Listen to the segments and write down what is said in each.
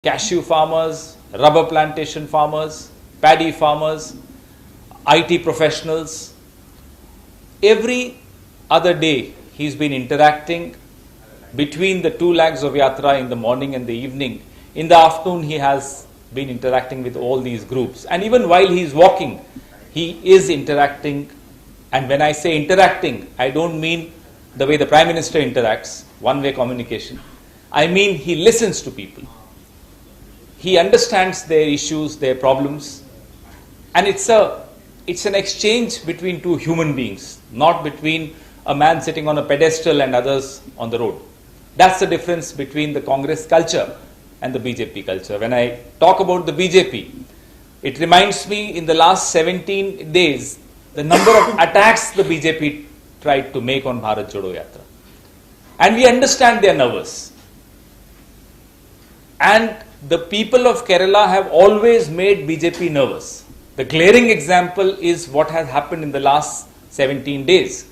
cashew farmers, rubber plantation farmers, paddy farmers, IT professionals. Every other day he's been interacting between the two legs of yatra in the morning and the evening. In the afternoon he has been interacting with all these groups, and even while he is walking he is interacting. And when I say interacting, I don't mean the way the Prime Minister interacts, one-way communication. I mean he listens to people. He understands their issues, their problems, and it's an exchange between two human beings, not between a man sitting on a pedestal and others on the road. That's the difference between the Congress culture and the BJP culture. When I talk about the BJP, it reminds me in the last 17 days, the number of attacks the BJP tried to make on Bharat Jodo Yatra. And we understand they are nervous. And the people of Kerala have always made BJP nervous. The glaring example is what has happened in the last 17 days.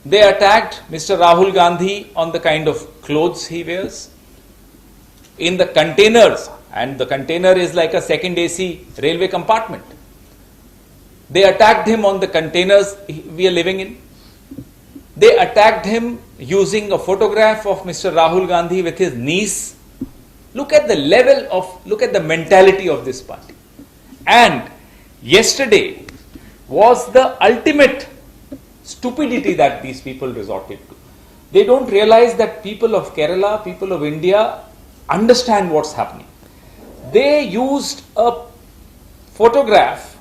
They attacked Mr. Rahul Gandhi on the kind of clothes he wears, in the containers, and the container is like a second AC railway compartment. They attacked him on the containers we are living in. They attacked him using a photograph of Mr. Rahul Gandhi with his niece. Look at the level of, look at the mentality of this party. And yesterday was the ultimate stupidity that these people resorted to. They don't realize that people of Kerala, people of India understand what's happening. They used a photograph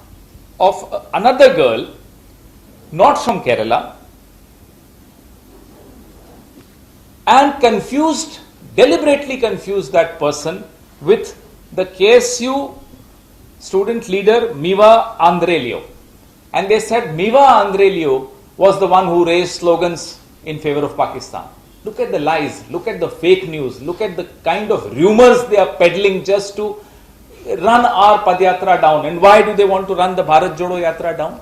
of another girl, not from Kerala, and deliberately confused that person with the KSU student leader Miva Andrelio. And they said Miva Andrelio was the one who raised slogans in favor of Pakistan. Look at the lies, look at the fake news, look at the kind of rumors they are peddling just to run our Padyatra down. And why do they want to run the Bharat Jodo Yatra down?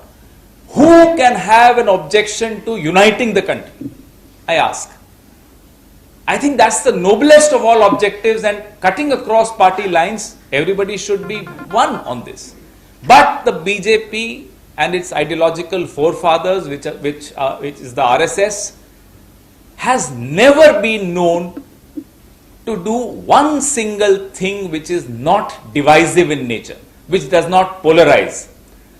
Who can have an objection to uniting the country? I ask. I think that's the noblest of all objectives, and cutting across party lines, everybody should be one on this. But the BJP and its ideological forefathers, which is the RSS, has never been known to do one single thing which is not divisive in nature, which does not polarize.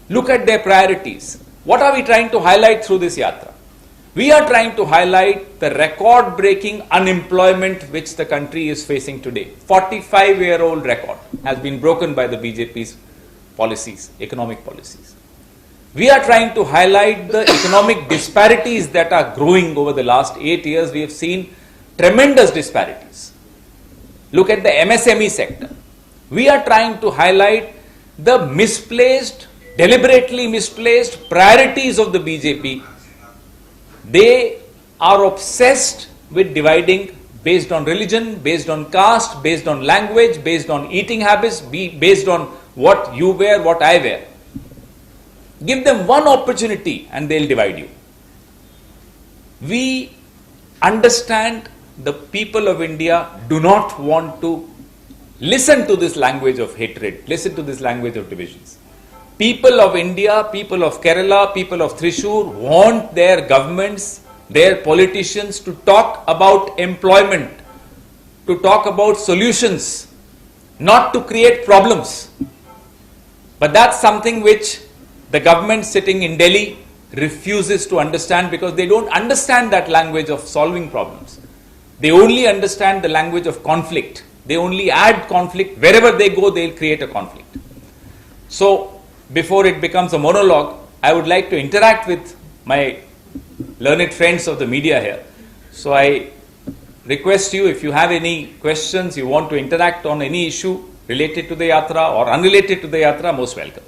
Look at their priorities. What are we trying to highlight through this yatra? We are trying to highlight the record-breaking unemployment which the country is facing today. 45-year-old record has been broken by the BJP's policies, economic policies. We are trying to highlight the economic disparities that are growing over the last 8 years. We have seen tremendous disparities. Look at the MSME sector. We are trying to highlight the deliberately misplaced priorities of the BJP. They are obsessed with dividing based on religion, based on caste, based on language, based on eating habits, based on what you wear, what I wear. Give them one opportunity and they'll divide you. We understand the people of India do not want to listen to this language of hatred, listen to this language of divisions. People of India, people of Kerala, people of Thrissur want their governments, their politicians to talk about employment, to talk about solutions, not to create problems. But that's something which the government sitting in Delhi refuses to understand, because they don't understand that language of solving problems. They only understand the language of conflict. They only add conflict. Wherever they go, they'll create a conflict. So, before it becomes a monologue, I would like to interact with my learned friends of the media here. So I request you, if you have any questions, you want to interact on any issue related to the yatra or unrelated to the yatra, most welcome.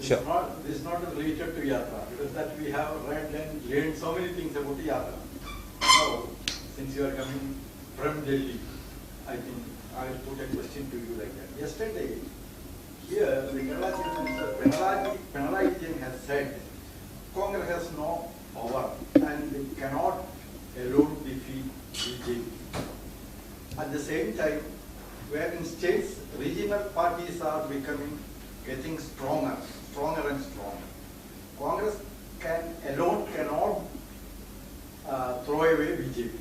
Sure. This is not related to yatra, because that we have read and learned so many things about yatra. Now, since you are coming from Delhi, I think I will put a question to you like that. Yesterday, here the Kerala Chief Minister Pinarayi has said Congress has no power and cannot BJP. At the same time, where in states, regional parties are getting stronger and stronger. Congress alone cannot throw away BJP.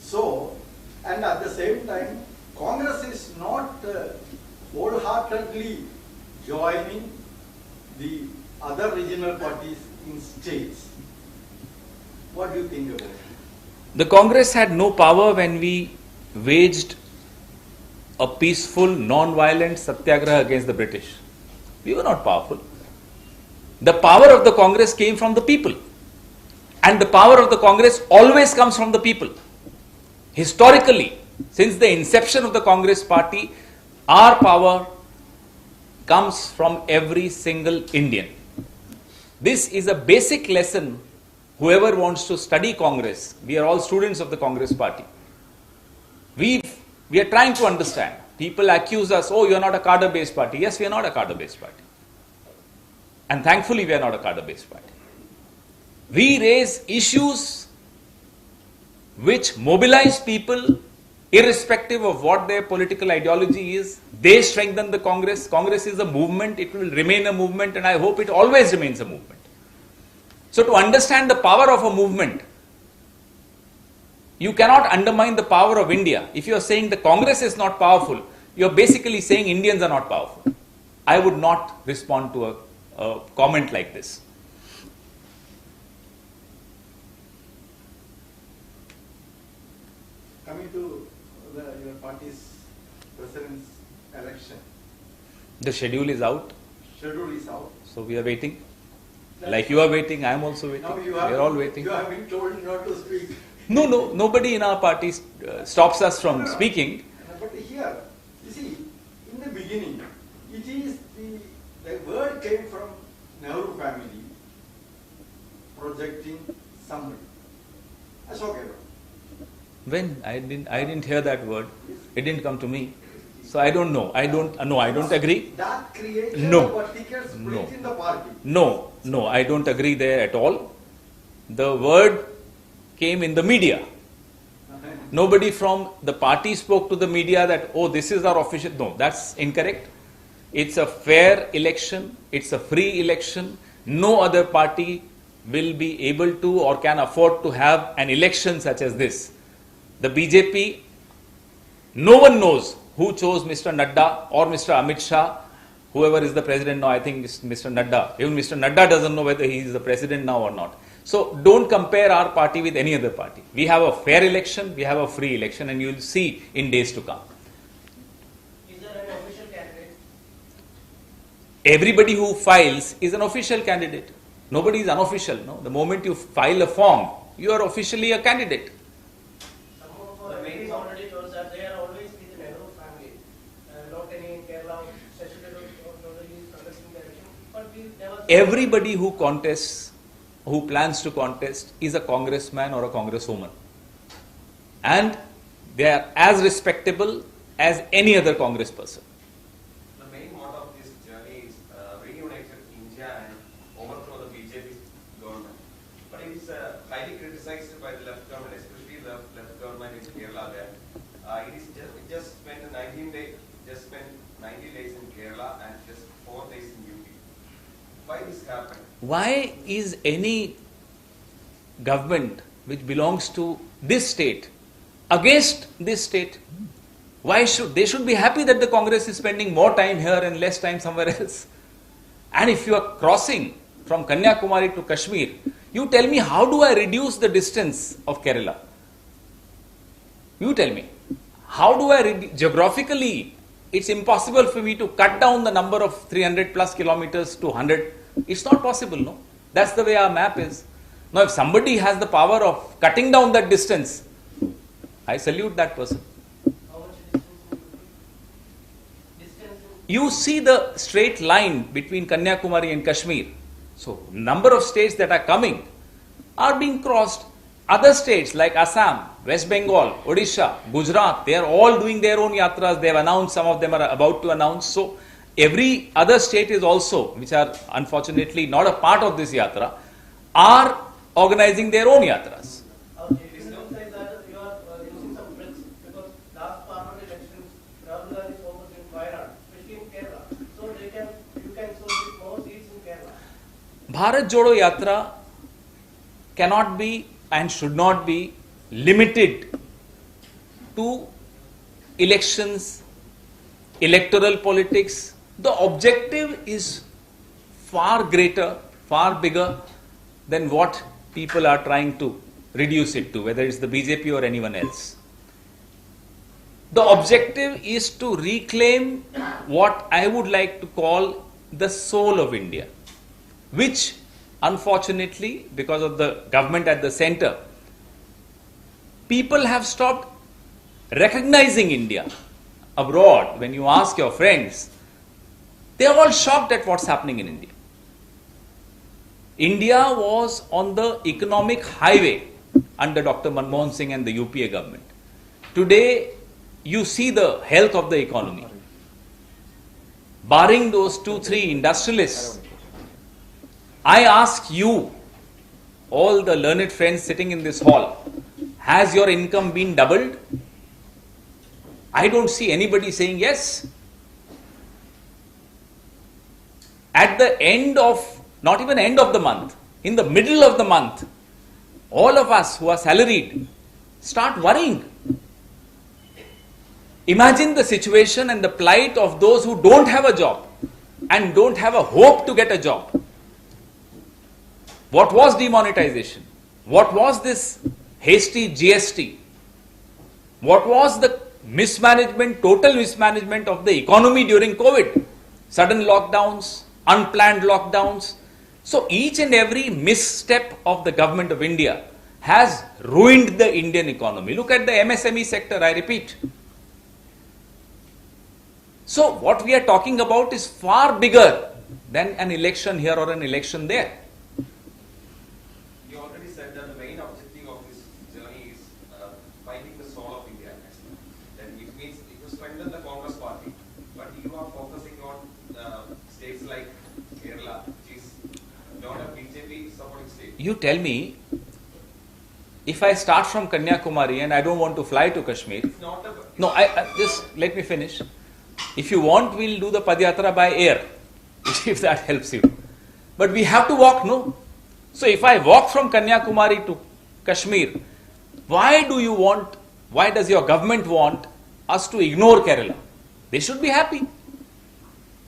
So, and at the same time, Congress is not wholeheartedly joining the other regional parties in states. What do you think about it? The Congress had no power when we waged a peaceful, non-violent satyagraha against the British. We were not powerful. The power of the Congress came from the people. And the power of the Congress always comes from the people. Historically, since the inception of the Congress party, our power comes from every single Indian. This is a basic lesson. Whoever wants to study Congress, we are all students of the Congress party. We are trying to understand. People accuse us, oh, you are not a cadre-based party. Yes, we are not a cadre-based party. And thankfully, we are not a cadre-based party. We raise issues which mobilize people irrespective of what their political ideology is. They strengthen the Congress. Congress is a movement. It will remain a movement, and I hope it always remains a movement. So to understand the power of a movement, you cannot undermine the power of India. If you are saying the Congress is not powerful, you are basically saying Indians are not powerful. I would not respond to a comment like this. Coming to your party's president's election. The schedule is out. Schedule is out. So we are waiting. Like you are waiting, I am also waiting. Now We are all waiting. You have been told not to speak. No, nobody in our party stops us from speaking. But here, you see, in the beginning, it is the word came from Nehru family projecting somebody. Ashok Gehlots. When? I didn't hear that word. It didn't come to me. So I don't know. I don't agree. That created No. a particular split in the party. No, I don't agree there at all. The word came in the media. Nobody from the party spoke to the media that, oh, this is our official. No, that's incorrect. It's a fair election. It's a free election. No other party will be able to or can afford to have an election such as this. The BJP, no one knows who chose Mr. Nadda or Mr. Amit Shah, whoever is the president now. I think it's Mr. Nadda. Even Mr. Nadda doesn't know whether he is the president now or not. So don't compare our party with any other party. We have a fair election, we have a free election, and you will see in days to come. Is there an official candidate? Everybody who files is an official candidate. Nobody is unofficial. No? The moment you file a form, you are officially a candidate. Some of our ladies already told that they are always with the Nehru family. Not any in Kerala, especially nobody is contesting the election. But we never. Everybody who contests, who plans to contest, is a congressman or a congresswoman. And they are as respectable as any other congress person. The main motto of this journey is reunite India and overthrow the BJP government. But it is highly criticized by the left government, especially the left government in Kerala. There, it just spent 90 days in Kerala and just 4 days in UP. Why this happened? Why is any government which belongs to this state against this state? Why should they should be happy that the Congress is spending more time here and less time somewhere else? And if you are crossing from Kanyakumari to Kashmir, you tell me, how do I reduce the distance of Kerala? You tell me. How do I geographically? It's impossible for me to cut down the number of 300 plus kilometers to 100. It's not possible, no? That's the way our map is. Now, if somebody has the power of cutting down that distance, I salute that person. How much distance? You see the straight line between Kanyakumari and Kashmir. So, number of states that are coming are being crossed. Other states like Assam, West Bengal, Odisha, Gujarat, they are all doing their own yatras. They have announced, some of them are about to announce. So, every other state is also, which are unfortunately not a part of this yatra, are organizing their own yatras. It looks like that you are Bharat Jodo Yatra cannot be and should not be limited to elections, electoral politics. The objective is far greater, far bigger than what people are trying to reduce it to, whether it's the BJP or anyone else. The objective is to reclaim what I would like to call the soul of India, which unfortunately, because of the government at the center, people have stopped recognizing India. Abroad, when you ask your friends, they are all shocked at what's happening in India. India was on the economic highway under Dr. Manmohan Singh and the UPA government. Today, you see the health of the economy. Barring those 2-3 industrialists, I ask you, all the learned friends sitting in this hall, has your income been doubled? I don't see anybody saying yes. At the end of, not even end of the month, in the middle of the month, all of us who are salaried start worrying. Imagine the situation and the plight of those who don't have a job and don't have a hope to get a job. What was demonetization? What was this hasty GST? What was the mismanagement, total mismanagement of the economy during COVID? Sudden lockdowns, unplanned lockdowns. So each and every misstep of the government of India has ruined the Indian economy. Look at the MSME sector, I repeat. So what we are talking about is far bigger than an election here or an election there. You already said that the main objective of this journey is finding the soul of India. Then it means it will strengthen the Congress party. But you are focusing on states like Kerala, which is not a BJP supporting state. You tell me, if I start from Kanyakumari and I don't want to fly to Kashmir, It's not a, no, I just let me finish. If you want, we'll do the Padyatra by air, if that helps you. But we have to walk, no? So if I walk from Kanyakumari to Kashmir, why does your government want us to ignore Kerala? They should be happy.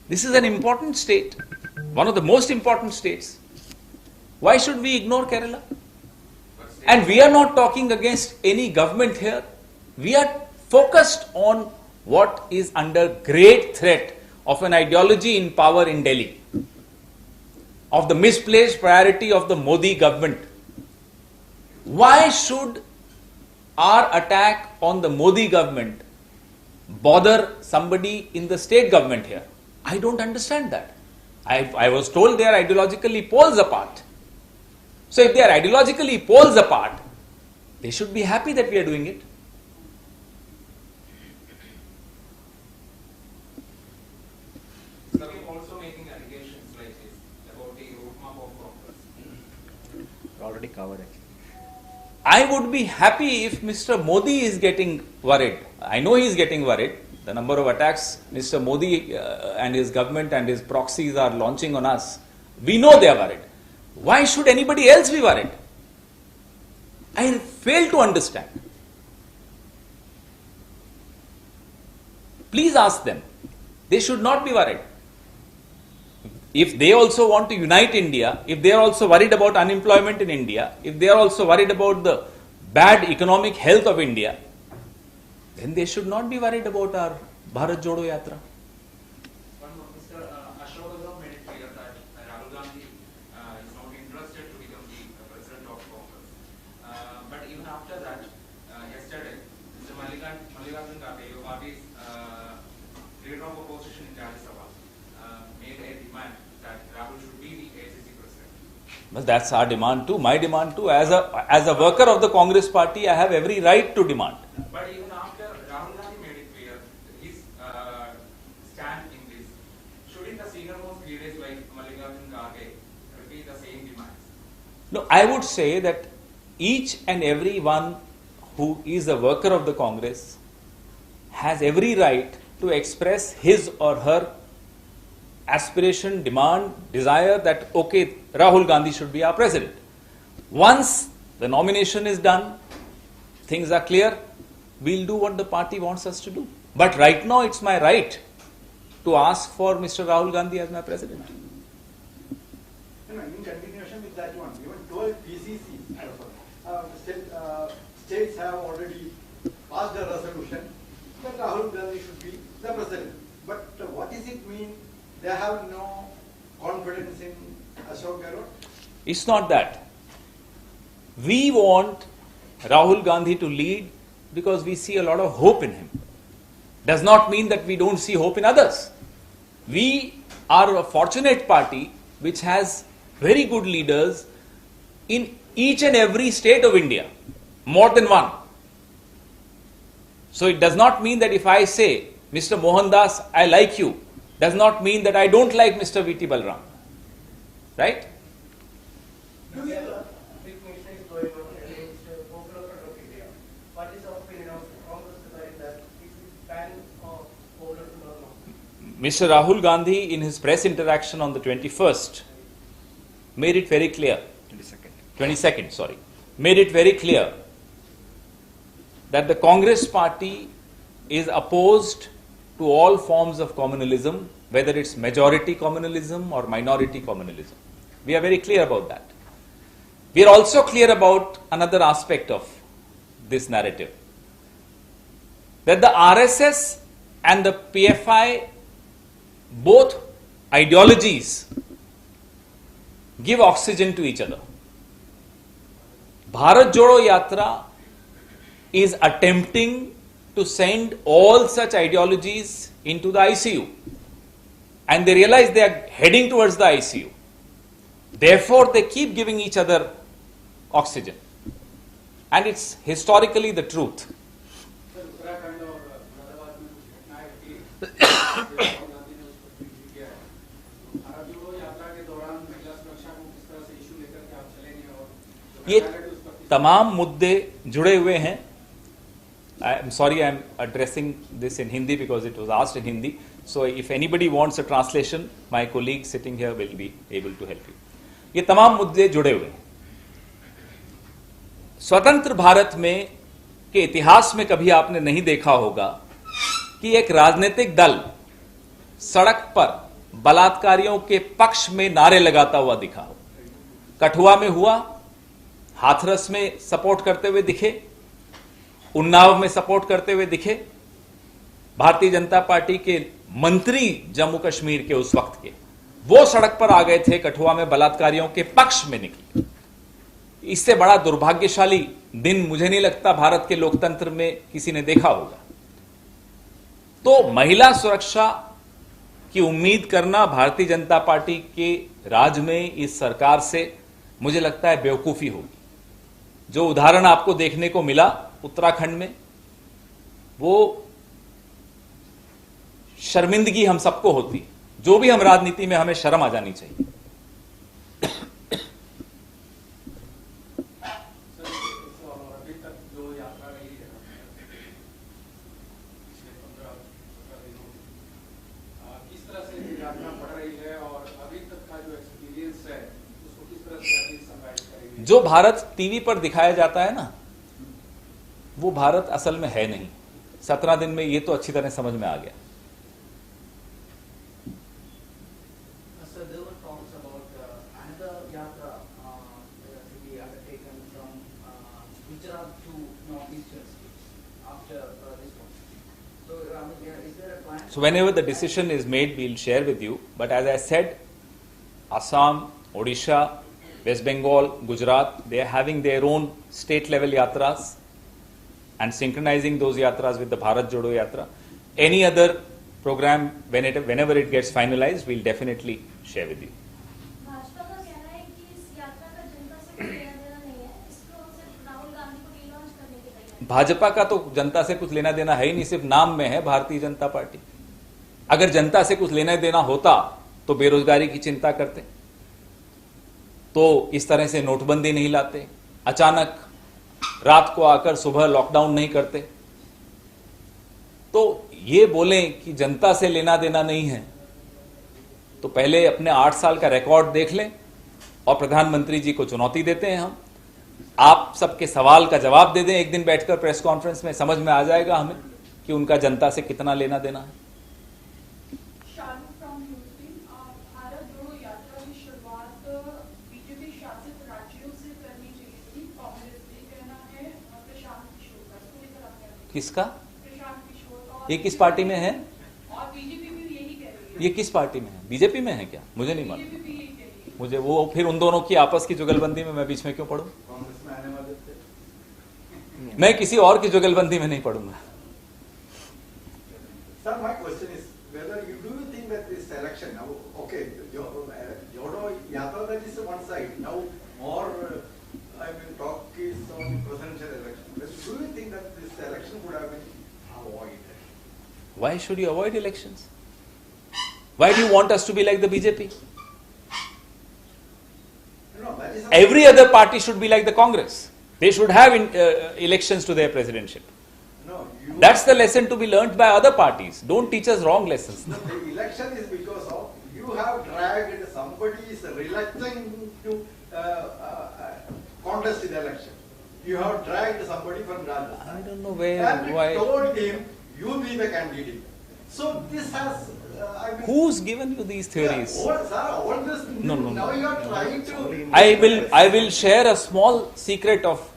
This is an important state, one of the most important states. Why should we ignore Kerala? And we are not talking against any government here. We are focused on what is under great threat of an ideology in power in Delhi, of the misplaced priority of the Modi government. Why should our attack on the Modi government bother somebody in the state government here? I don't understand that. I was told they are ideologically poles apart. So if they are ideologically poles apart, they should be happy that we are doing it. Some are also making allegations like this about the roadmap of Congress. Already covered it. I would be happy if Mr. Modi is getting worried. I know he is getting worried. The number of attacks Mr. Modi and his government and his proxies are launching on us, we know they are worried. Why should anybody else be worried? I fail to understand. Please ask them. They should not be worried. If they also want to unite India, if they are also worried about unemployment in India, if they are also worried about the bad economic health of India, then they should not be worried about our Bharat Jodo Yatra. One more, Mr. Ashok made it clear that Rahul Gandhi is not interested to become the president of Congress. But even after that, yesterday, Mr. Mallikarjun Kharge, your party's leader of opposition in Rajya Sabha, made a demand that Rahul should be the ACC president. But that's our demand too, my demand too. As a worker of the Congress party, I have every right to demand. But even after Rahul Gandhi made it clear his stand in this, shouldn't the senior most leaders like Mallikarjun Kharge repeat the same demands? No, I would say that each and every one who is a worker of the Congress has every right to express his or her aspiration, demand, desire that, okay, Rahul Gandhi should be our president. Once the nomination is done, things are clear, we'll do what the party wants us to do. But right now, it's my right to ask for Mr. Rahul Gandhi as my president. In continuation with that one, even 12 PCCs, states have already passed a resolution that Rahul Gandhi should be the president. But what does it mean? They have no confidence in Ashok Gehlot? It's not that. We want Rahul Gandhi to lead because we see a lot of hope in him. Does not mean that we don't see hope in others. We are a fortunate party which has very good leaders in each and every state of India, more than one. So it does not mean that if I say, Mr. Mohandas, I like you, does not mean that I don't like Mr. V.T. Balram. Right? Big mission is going on against Popular Front of India. What is the opinion of Congress regarding that? Is it ban of Popular Front or not? Mr. Rahul Gandhi, in his press interaction on the 21st, made it very clear. 22nd, sorry. Made it very clear that the Congress party is opposed to all forms of communalism, whether it's majority communalism or minority communalism. We are very clear about that. We are also clear about another aspect of this narrative, that the RSS and the PFI, both ideologies, give oxygen to each other. Bharat Jodo Yatra is attempting to send all such ideologies into the ICU. And they realize they are heading towards the ICU. Therefore, they keep giving each other oxygen. And it's historically the truth. ये तमाम मुद्दे जुड़े हुए हैं. I'm sorry, I'm addressing this in Hindi because it was asked in Hindi. So if anybody wants a translation, my colleague sitting here will be able to help you. ये तमाम मुद्दे जुड़े हुए हैं. स्वतंत्र भारत में के इतिहास में कभी आपने नहीं देखा होगा कि एक राजनीतिक दल सड़क पर बलात्कारियों के पक्ष में नारे लगाता हुआ दिखा हो. कठुआ में हुआ, हाथरस में सपोर्ट करते हुए दिखे, उन्नाव में सपोर्ट करते हुए दिखे. भारतीय जनता पार्टी के मंत्री जम्मू कश्मीर के उस वक्त के वो सड़क पर आ गए थे, कठुआ में बलात्कारियों के पक्ष में निकले. इससे बड़ा दुर्भाग्यशाली दिन मुझे नहीं लगता भारत के लोकतंत्र में किसी ने देखा होगा. तो महिला सुरक्षा की उम्मीद करना भारतीय जनता पार्टी के राज में इस सरकार से मुझे लगता है बेवकूफी होगी. जो उदाहरण आपको देखने को मिला उत्तराखंड में, वो शर्मिंदगी हम सबको होती. जो भी हम राजनीति में, हमें शर्म आ जानी चाहिए. जो भारत टीवी पर दिखाया जाता है ना, वो भारत असल में है नहीं. 17 दिन में ये तो अच्छी तरह समझ में आ गया. So there were talks about another yatra to be undertaken from Gujarat to northeastern states after this one. So is there a plan? So whenever the decision is made, we'll share with you. But as I said, Assam, Odisha, West Bengal, Gujarat, they are having their own state level yatras and synchronizing those yatras with the Bharat Jodo Yatra. Any other program, whenever it gets finalized, we'll definitely share with you. Bhajpa का कहना है कि इस यात्रा का जनता से कोई लेना देना नहीं है, इसको सिर्फ राहुल गांधी को रीलॉन्च करने की तैयारी. भाजपा का तो जनता से कुछ लेना देना है ही नहीं, सिर्फ नाम में है भारतीय जनता पार्टी. अगर जनता से कुछ लेना देना होता तो बेरोजगारी की चिंता करते, तो इस तरह से नोटबंदी नहीं लाते, अचानक रात को आकर सुबह लॉकडाउन नहीं करते. तो ये बोलें कि जनता से लेना देना नहीं है, तो पहले अपने 8 साल का रिकॉर्ड देख लें और प्रधानमंत्री जी को चुनौती देते हैं हम, आप सबके सवाल का जवाब दे दें एक दिन बैठकर प्रेस कॉन्फ्रेंस में, समझ में आ जाएगा हमें कि उनका जनता से कितना लेना देना है। भारत जोड़ो यात्रा की शुरुआत बीजेपी शासित राज्यों से करनी चाहिए थी, कांग्रेस ये कहना है प्रशांत किशोर का। किसका? प्रशांत किशोर। ये किस पार्टी में है? और बीजेपी भी यही कह रही है। ये किस पार्टी में है? बीजेपी में है क्या? मुझे नहीं मालूम। बीजेपी भी यही कह रही है। मुझे वो फिर उन दोनों की आपस की जुगलबंदी में मैं बीच में क्यों पढ़ूं? कांग्रेस में आने वाले थे। मैं किसी और की जुगलबंदी में नहीं पढ़ूंगा। Sir, my question is whether you think that this election now, okay, Jodo Yatra, that is one side. Now more, talk is on presidential election. But do you think that this election would have been avoided? Why should you avoid elections? Why do you want us to be like the BJP? No, that is Every other party should be like the Congress. They should have elections to their presidentship. no. That's the lesson to be learnt by other parties. Don't teach us wrong lessons. No, the election is because of you have dragged somebody is reluctant to contest in the election. You have dragged somebody from Rajasthan. I don't know where, And why. told him you be the candidate. So this has. Who's given you these theories? All this. No. Now you are trying to. I will share a small secret of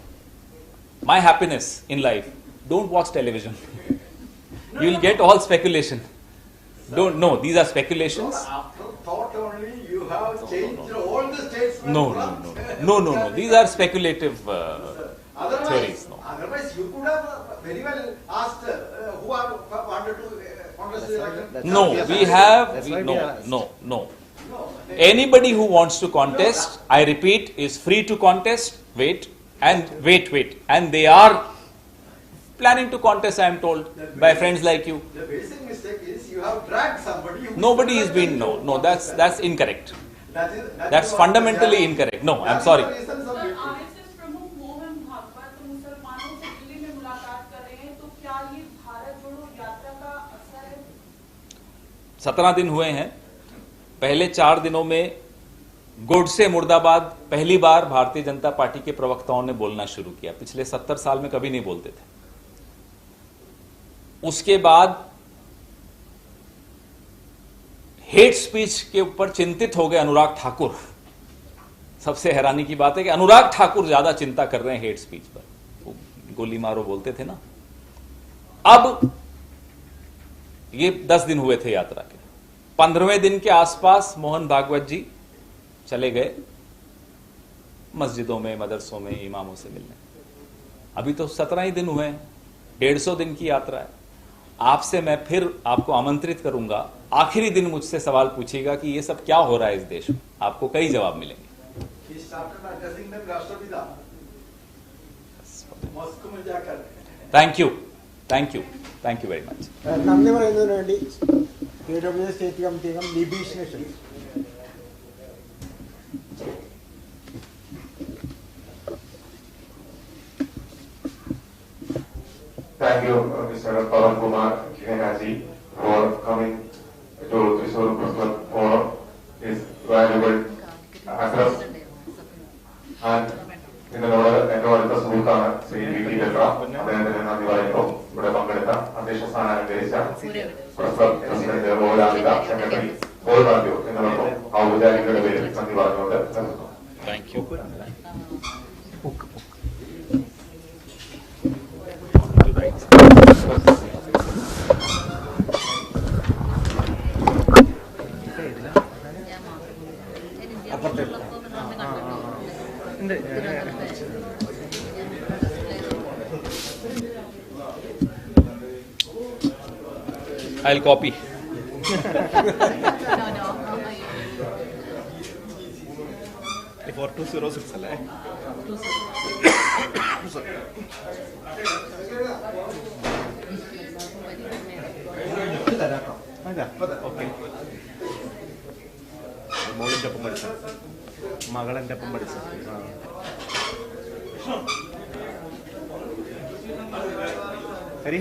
my happiness in life. Don't watch television. You will get all speculation. Don't know. These are speculations. After thought only you have changed all the states. No. These are speculative theories. No. Otherwise, you could have very well asked who are wanted to contest the election. No, we have. No. No. Anybody who wants to contest, I repeat, is free to contest. Wait. And they are planning to contest, I am told, by friends like you. The basic mistake is you have dragged somebody. Who Nobody is being, no, that's incorrect. That's what fundamentally the- incorrect. No, that I'm is sorry. the reason some sir, people- RSS प्रमुख मोहन भागवत मुसलमानों से दिल्ली में मुलाकात कर रहे हैं, तो क्या ये भारत जोड़ो यात्रा का असर है? 17 दिन हुए हैं। पहले 4 दिनों में गोडसे मुर्दाबाद पहली बार भारतीय जनता पार्टी के प्रवक्ताओं ने बोलना शुरू किया। पिछले 70 साल में कभी नहीं बोलते थे। उसके बाद हेट स्पीच के ऊपर चिंतित हो गए अनुराग ठाकुर। सबसे हैरानी की बात है कि अनुराग ठाकुर ज्यादा चिंता कर रहे हैं हेट स्पीच पर। वो गोली मारो बोलते थे ना। अब ये 10 दिन हुए थे यात्रा के। 15वें दिन के आसपास मोहन भागवत जी चले गए मस्जिदों में, मदरसों में इमामों से मिलने। अभी तो 17 ही दिन हुए हैं। 150 दिन की यात्रा है। आपसे मैं फिर आपको आमंत्रित करूंगा, आखिरी दिन मुझसे सवाल पूछिएगा कि ये सब क्या हो रहा है इस देश में। आपको कई जवाब मिलेंगे। He started addressing them राष्ट्रपिता मॉस्को में जाकर। Thank you very much. നന്ദി പറയുന്നതിന് വേണ്ടി KWS സ്റ്റേറ്റ് കമ്മിറ്റി അംഗം നിബീഷിനെ ക്ഷണിച്ചു. Thank you, Mr. Pawan Khera, for coming to Thrissur for his valuable address. And ഇതിനോട് ഏറ്റവും അടുത്ത സുഹൃത്താണ് ശ്രീ VT ലെത്ര. അദ്ദേഹത്തിന് നന്ദി പറയുന്നു. ഇവിടെ പങ്കെടുത്ത അധ്യക്ഷ സ്ഥാനം അലങ്കരിച്ച പ്രസിഡന്റ് റോലാമിത, സെക്രട്ടറി പോൾ മാത്യു എന്നിവർക്കും ഔപചാരികരുടെ പേരിൽ നന്ദി പറഞ്ഞുകൊണ്ട് നിർത്തുന്നു. Thank you. I'll copy. For 206 അല്ലേ? മോളിന്റെ ഒപ്പം പഠിച്ച മകളെന്റെ ഒപ്പം പഠിച്ച ഹരി